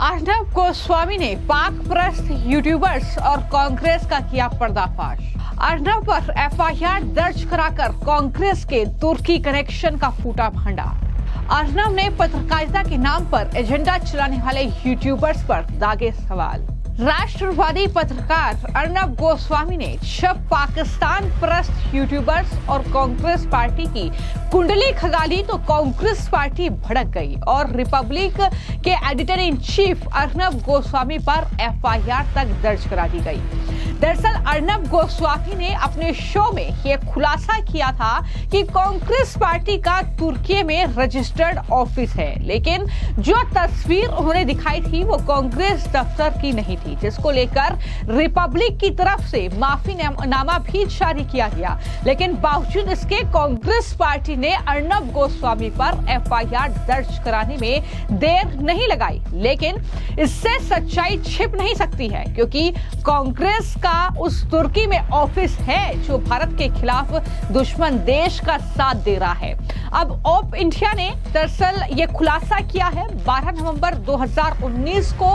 अर्नब गोस्वामी ने पाक परस्त यूट्यूबर्स और कांग्रेस का किया पर्दाफाश। अर्नब पर एफआईआर दर्ज कराकर कांग्रेस के तुर्की कनेक्शन का फूटा भांडा। अर्नब ने पत्रकारिता के नाम पर एजेंडा चलाने वाले यूट्यूबर्स पर दागे सवाल। राष्ट्रवादी पत्रकार अर्नब गोस्वामी ने जब पाकिस्तान परस्त यूट्यूबर्स और कांग्रेस पार्टी की कुंडली खगाली तो कांग्रेस पार्टी भड़क गई और रिपब्लिक के editor in chief Arnab Goswami पर एफआईआर तक दर्ज करा दी गई। दरअसल अर्नब गोस्वामी ने अपने शो में यह खुलासा किया था कि कांग्रेस पार्टी का तुर्की में रजिस्टर्ड ऑफिस है, लेकिन जो तस्वीर उन्होंने दिखाई थी वो कांग्रेस दफ्तर की नहीं थी, जिसको लेकर रिपब्लिक की तरफ से माफीनामा भी जारी किया गया। लेकिन बावजूद इसके कांग्रेस पार्टी ने अर्नब गोस्वामी पर एफआईआर दर्ज कराने में देर नहीं लगाई। लेकिन इससे सच्चाई छिप नहीं सकती है, क्योंकि कांग्रेस का उस तुर्की में ऑफिस है जो भारत के खिलाफ दुश्मन देश का साथ दे रहा है। अब ऑप इंडिया ने दरअसल ये खुलासा किया है। 12 नवंबर 2019 को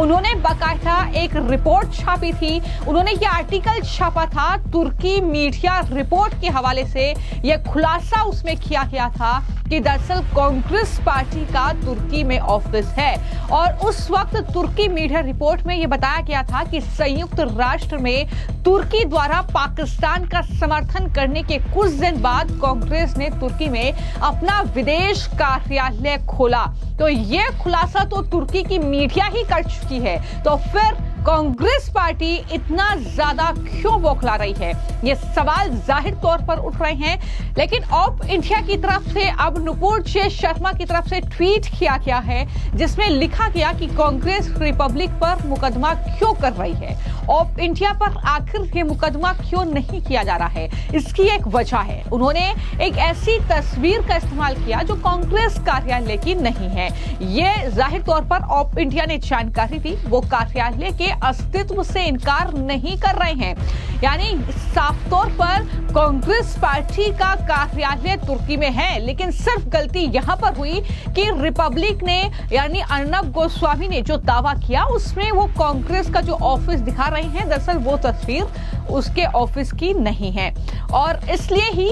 उन्होंने बाकायदा एक रिपोर्ट छापी थी। उन्होंने ये आर्टिकल छापा था तुर्की मीडिया रिपोर्ट के हवाले से। यह खुलासा उसमें किया गया था कि दरअसल कांग्रेस पार्टी का तुर्की में ऑफिस है और उस वक्त तुर्की मीडिया रिपोर्ट में यह बताया गया था कि संयुक्त राष्ट्र में तुर्की द्वारा पाकिस्तान का समर्थन करने के कुछ दिन बाद कांग्रेस ने तुर्की में अपना विदेश कार्यालय खोला। तो यह खुलासा तो तुर्की की मीडिया ही कर चुकी है, तो फिर कांग्रेस पार्टी इतना ज्यादा क्यों बौखला रही है, ये सवाल जाहिर तौर पर उठ रहे हैं। लेकिन ऑप इंडिया की तरफ से अब नुपुर जे शर्मा की तरफ से ट्वीट किया गया है, जिसमें लिखा गया कि कांग्रेस रिपब्लिक पर मुकदमा क्यों कर रही है। ऑप इंडिया पर आखिर ये मुकदमा क्यों नहीं किया जा रहा है, इसकी एक वजह है। उन्होंने एक ऐसी तस्वीर का इस्तेमाल किया जो कांग्रेस कार्यालय की नहीं है। ये जाहिर तौर पर ऑप इंडिया ने जानकारी दी, वो कार्यालय के अस्तित्व से इनकार नहीं कर रहे हैं। यानी साफ तौर पर कांग्रेस पार्टी का कार्यालय तुर्की में है, लेकिन सिर्फ गलती यहां पर हुई कि रिपब्लिक ने यानी अर्नब गोस्वामी ने जो दावा किया उसमें वो कांग्रेस का जो ऑफिस दिखा रहे हैं, दरअसल वो तस्वीर उसके ऑफिस की नहीं है। और इसलिए ही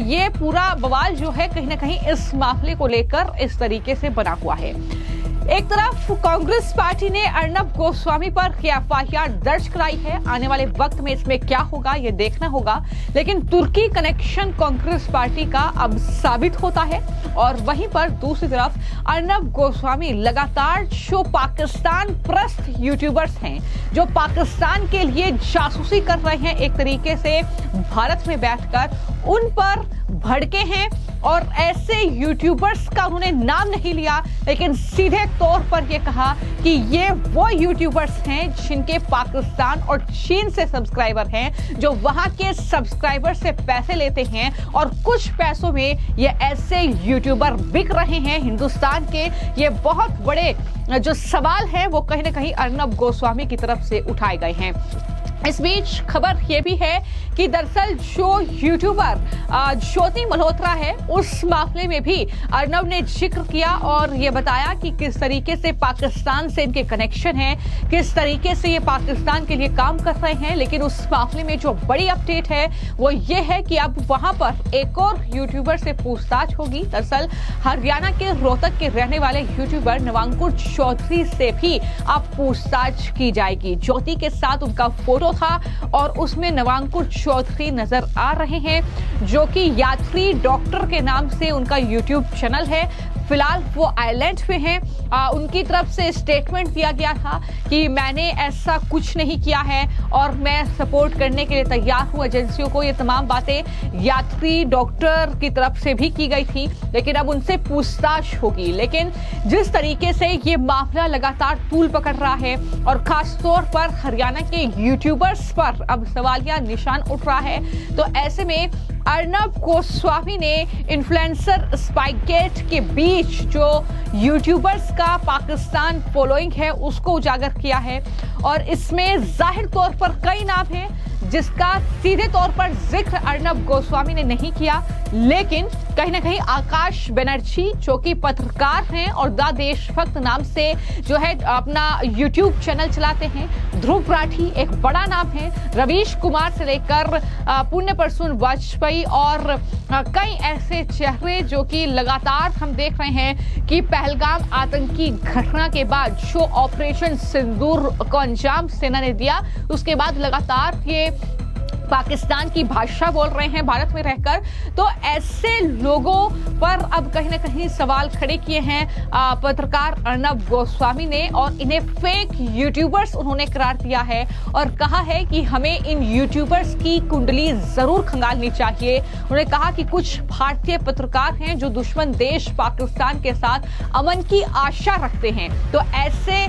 ये पूरा बवाल जो है कहीं ना कहीं इस मामले को लेकर इस तरीके से बना हुआ है। एक तरफ कांग्रेस पार्टी ने अर्नब गोस्वामी पर एफआईआर दर्ज कराई है। आने वाले वक्त में इसमें क्या होगा ये देखना होगा, लेकिन तुर्की कनेक्शन कांग्रेस पार्टी का अब साबित होता है। और वहीं पर दूसरी तरफ अर्नब गोस्वामी लगातार जो पाकिस्तान परस्त यूट्यूबर्स हैं, जो पाकिस्तान के लिए जासूसी कर रहे हैं एक तरीके से भारत में बैठकर, उन पर भड़के हैं। और ऐसे यूट्यूबर्स का उन्होंने नाम नहीं लिया, लेकिन सीधे तौर पर यह कहा कि ये वो यूट्यूबर्स हैं जिनके पाकिस्तान और चीन से सब्सक्राइबर हैं, जो वहां के सब्सक्राइबर से पैसे लेते हैं और कुछ पैसों में ये ऐसे यूट्यूबर बिक रहे हैं हिंदुस्तान के। ये बहुत बड़े जो सवाल हैं वो कहीं ना कहीं अर्नब गोस्वामी की तरफ से उठाए गए हैं। इस बीच खबर यह भी है कि दरअसल जो यूट्यूबर ज्योति मल्होत्रा है, उस मामले में भी अर्नब ने जिक्र किया और ये बताया कि किस तरीके से पाकिस्तान से इनके कनेक्शन है, किस तरीके से ये पाकिस्तान के लिए काम कर रहे हैं। लेकिन उस मामले में जो बड़ी अपडेट है वो ये है कि अब वहां पर एक और यूट्यूबर से पूछताछ होगी। दरअसल हरियाणा के रोहतक के रहने वाले यूट्यूबर नवांकुर चौधरी से भी अब पूछताछ की जाएगी। ज्योति के साथ उनका फोटो था और उसमें नवांकुर चौधरी नजर आ रहे हैं, जो कि यात्री डॉक्टर के नाम से उनका यूट्यूब चैनल है। फिलहाल वो आइलैंड पे हैं। उनकी तरफ से स्टेटमेंट दिया गया था कि मैंने ऐसा कुछ नहीं किया है और मैं सपोर्ट करने के लिए तैयार हूं एजेंसियों को। ये तमाम बातें यात्री डॉक्टर की तरफ से भी की गई थी, लेकिन अब उनसे पूछताछ होगी। लेकिन जिस तरीके से ये मामला लगातार तूल पकड़ रहा है और खासतौर पर हरियाणा के यूट्यूबर्स पर अब सवालिया निशान उठ रहा है, तो ऐसे में अर्नब गोस्वामी ने इन्फ्लुएंसर स्पाइकगेट के बीच जो यूट्यूबर्स का पाकिस्तान फॉलोइंग है उसको उजागर किया है। और इसमें जाहिर तौर पर कई नाम हैं जिसका सीधे तौर पर जिक्र अर्नब गोस्वामी ने नहीं किया, लेकिन कहीं ना कहीं आकाश बनर्जी जो कि पत्रकार हैं और द देशभक्त नाम से जो है अपना यूट्यूब चैनल चलाते हैं, ध्रुव राठी एक बड़ा नाम है, रवीश कुमार से लेकर पुण्य प्रसून वाजपेयी और कई ऐसे चेहरे जो कि लगातार हम देख रहे हैं कि पहलगाम आतंकी घटना के बाद जो ऑपरेशन सिंदूर को अंजाम सेना ने दिया, उसके बाद लगातार ये पाकिस्तान की भाषा बोल रहे हैं भारत में रहकर। तो ऐसे लोगों पर अब कहीं ना कहीं सवाल खड़े किए हैं पत्रकार अर्नब गोस्वामी ने और इन्हें फेक यूट्यूबर्स उन्होंने करार दिया है और कहा है कि हमें इन यूट्यूबर्स की कुंडली जरूर खंगालनी चाहिए। उन्होंने कहा कि कुछ भारतीय पत्रकार हैं जो दुश्मन देश पाकिस्तान के साथ अमन की आशा रखते हैं, तो ऐसे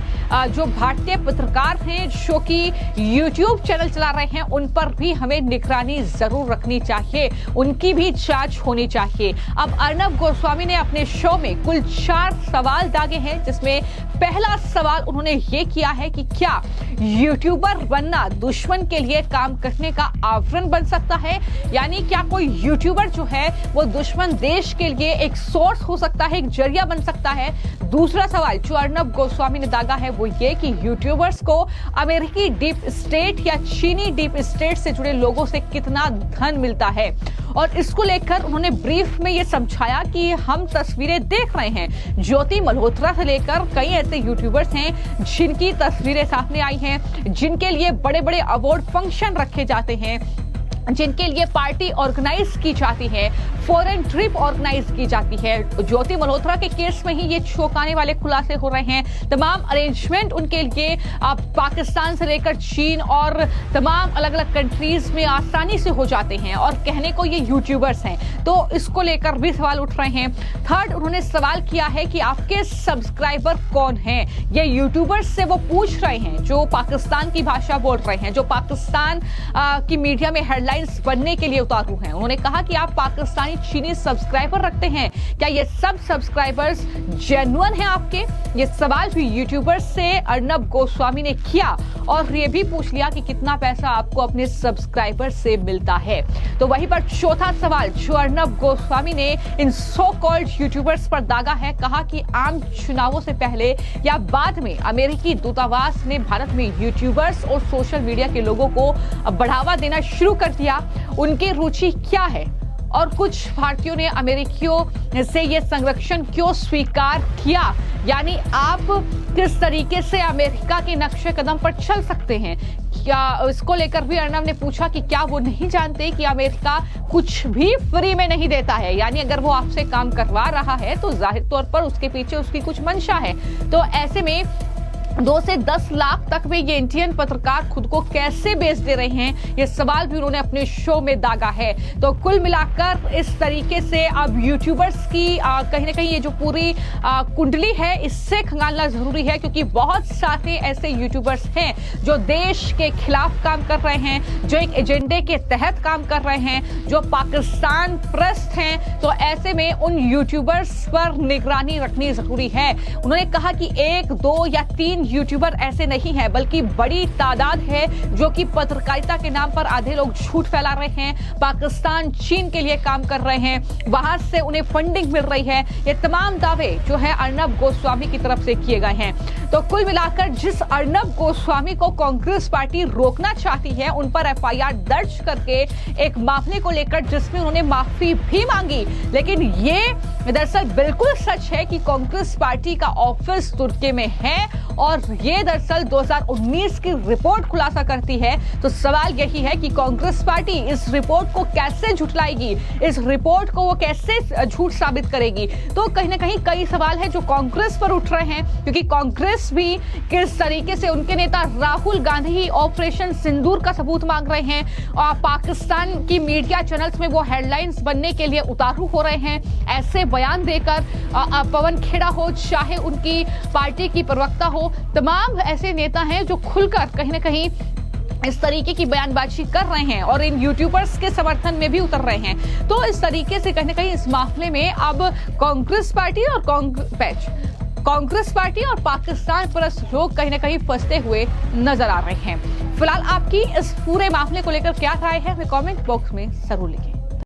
जो भारतीय पत्रकार हैं जो कि यूट्यूब चैनल चला रहे हैं उन पर भी हमें निगरानी जरूर रखनी चाहिए, उनकी भी जांच होनी चाहिए। अब अर्नब गोस्वामी ने अपने शो में कुल 4 सवाल दागे हैं, जिसमें पहला सवाल उन्होंने ये किया है कि क्या यूट्यूबर बनना दुश्मन के लिए काम करने का आवरण बन सकता है, यानी क्या कोई यूट्यूबर जो है वो दुश्मन देश के लिए एक सोर्स हो सकता है, एक जरिया बन सकता है। दूसरा सवाल जो अर्नब गोस्वामी ने दागा है वो ये कि यूट्यूबर्स को अमेरिकी डीप स्टेट या चीनी डीप स्टेट से जुड़े लोगों से कितना धन मिलता है, और इसको लेकर उन्होंने ब्रीफ में ये समझाया कि हम तस्वीरें देख रहे हैं, ज्योति मल्होत्रा से लेकर कई ऐसे यूट्यूबर्स हैं जिनकी तस्वीरें सामने आई हैं, जिनके लिए बड़े बड़े अवार्ड फंक्शन रखे जाते हैं, जिनके लिए पार्टी ऑर्गेनाइज की जाती है, फॉरेन ट्रिप ऑर्गेनाइज की जाती है। ज्योति मल्होत्रा के केस में ही ये चौंकाने वाले खुलासे हो रहे हैं। तमाम अरेंजमेंट उनके लिए पाकिस्तान से लेकर चीन और तमाम अलग अलग कंट्रीज में आसानी से हो जाते हैं, और कहने को ये यूट्यूबर्स हैं, तो इसको लेकर भी सवाल उठ रहे हैं। थर्ड, उन्होंने सवाल किया है कि आपके सब्सक्राइबर कौन हैं। ये यूट्यूबर्स से वो पूछ रहे हैं जो पाकिस्तान की भाषा बोल रहे हैं, जो पाकिस्तान की मीडिया में हेडलाइंस बनने के लिए उतारू हैं। उन्होंने कहा कि आप पाकिस्तानी चीनी सब्सक्राइबर रखते हैं, क्या ये सब सब्सक्राइबर्स जेन्युइन हैं आपके? ये सवाल भी यूट्यूबर्स से अर्नब गोस्वामी ने किया और ये भी पूछ लिया कि कितना पैसा आपको अपने सब्सक्राइबर से मिलता है। तो वहीं पर चौथा सवाल जो अर्नब गोस्वामी ने इन सो कॉल्ड यूट्यूबर्स पर दागा है, कहा कि आम चुनावों से पहले या बाद में अमेरिकी दूतावास ने भारत में यूट्यूबर्स और सोशल मीडिया के लोगों को बढ़ावा देना शुरू कर दिया, उनकी रुचि क्या है, और कुछ भारतीयों ने अमेरिकियों से ये संरक्षण क्यों स्वीकार किया, यानी आप किस तरीके से अमेरिका के नक्शे कदम पर चल सकते हैं। क्या इसको लेकर भी अर्नब ने पूछा कि क्या वो नहीं जानते कि अमेरिका कुछ भी फ्री में नहीं देता है, यानी अगर वो आपसे काम करवा रहा है तो जाहिर तौर पर उसके पीछे उसकी कुछ मंशा है। तो ऐसे में 2 से 10 लाख तक में ये इंडियन पत्रकार खुद को कैसे बेच दे रहे हैं, ये सवाल भी उन्होंने अपने शो में दागा है। तो कुल मिलाकर इस तरीके से अब यूट्यूबर्स की कहीं ना कहीं ये जो पूरी कुंडली है इससे खंगालना जरूरी है, क्योंकि बहुत सारे ऐसे यूट्यूबर्स हैं जो देश के खिलाफ काम कर रहे हैं, जो एक एजेंडे के तहत काम कर रहे हैं, जो पाकिस्तान प्रस्त हैं। तो ऐसे में उन यूट्यूबर्स पर निगरानी रखनी जरूरी है। उन्होंने कहा कि 1, 2 या 3 यूट्यूबर ऐसे नहीं है, बल्कि बड़ी तादाद है जो कि पत्रकारिता के नाम पर आधे लोग झूठ फैला रहे हैं, पाकिस्तान चीन के लिए काम कर रहे हैं, वहां से उन्हें फंडिंग मिल रही है। ये तमाम दावे जो है अर्नब गोस्वामी की तरफ से किए गए हैं। तो कुल मिलाकर जिस अर्नब गोस्वामी को कांग्रेस पार्टी रोकना चाहती है, उन पर एफआईआर दर्ज करके एक मामले को लेकर जिसमें उन्होंने माफी भी मांगी, लेकिन ये दरअसल बिल्कुल सच है कि कांग्रेस पार्टी का ऑफिस तुर्की में है और ये दरअसल 2019 की रिपोर्ट खुलासा करती है। तो सवाल यही है कि कांग्रेस पार्टी इस रिपोर्ट को कैसे झुठलाएगी, इस रिपोर्ट को वो कैसे झूठ साबित करेगी। तो कहीं ना कहीं कई सवाल है जो कांग्रेस पर उठ रहे हैं, क्योंकि कांग्रेस भी किस तरीके से उनके नेता राहुल गांधी ऑपरेशन सिंदूर का सबूत मांग रहे हैं और पाकिस्तान की मीडिया चैनल्स में वो हेडलाइंस बनने के लिए उतारू हो रहे हैं, ऐसे बयान देकर पवन खेड़ा हो, चाहे उनकी पार्टी की प्रवक्ता हो, तमाम ऐसे नेता हैं जो खुलकर कहीं ना कहीं इस तरीके की बयानबाजी कर रहे हैं और इन यूट्यूबर्स के समर्थन में भी उतर रहे हैं। तो इस तरीके से कहीं ना कहीं इस मामले में अब कांग्रेस पार्टी और पाकिस्तान परस्त लोग कहीं ना कहीं फंसते हुए नजर आ रहे हैं। फिलहाल आपकी इस पूरे मामले को लेकर क्या राय है, हमें कमेंट बॉक्स में जरूर लिखें।